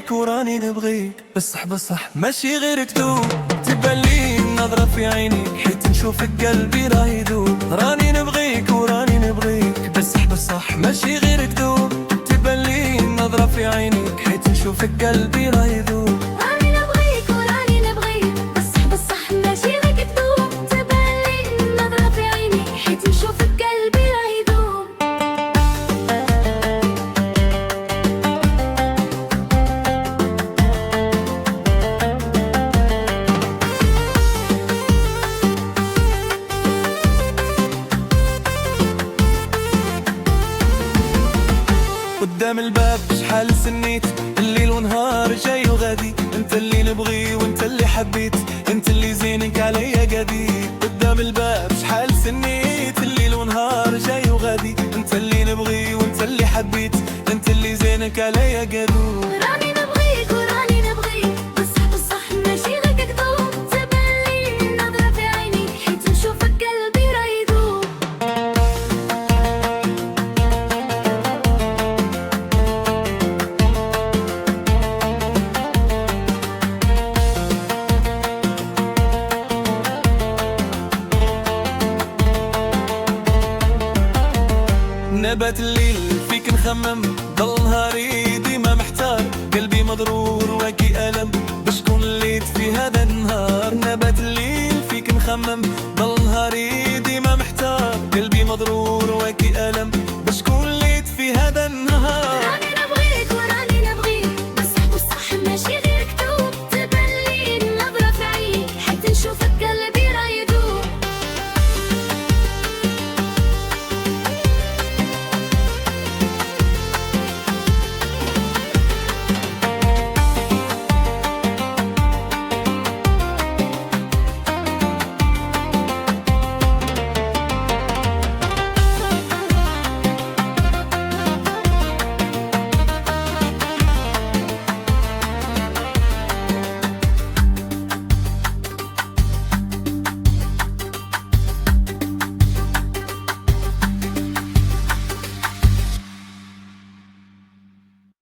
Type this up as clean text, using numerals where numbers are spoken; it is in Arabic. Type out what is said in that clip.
نبغيك وراني نبغيك، بصح بصح ماشي غير كذوب. تبان لي النظرة في عينيك حيت نشوفك قلبي راه يذوب. راني نبغيك وراني نبغيك، بصح بصح ماشي غير كذوب. تبان لي النظرة في عينيك حيت نشوفك قلبي راه يذوب. راني نبغيك وراني نبغيك، بصح بصح ماشي غير كذوب. تبان لي النظرة في عينيك حيت نشوفك قلبي راه يذوب. قدام الباب شحال سنيت، الليل ونهار جاي وغادي. انت اللي نبغي وانت اللي حبيت، انت اللي زينك عليا قديم. قدام الباب شحال سنيت، الليل ونهار جاي وغادي. انت اللي نبغي وانت اللي حبيت، انت اللي زينك عليا قديم. راني نبغيك وراني نبغيك، بصح بصح ماشي غير كذوب. تبان لي النظرة في عينيك حيت نشوفك قلبي راه يذوب. نبات الليل فيك نخمم،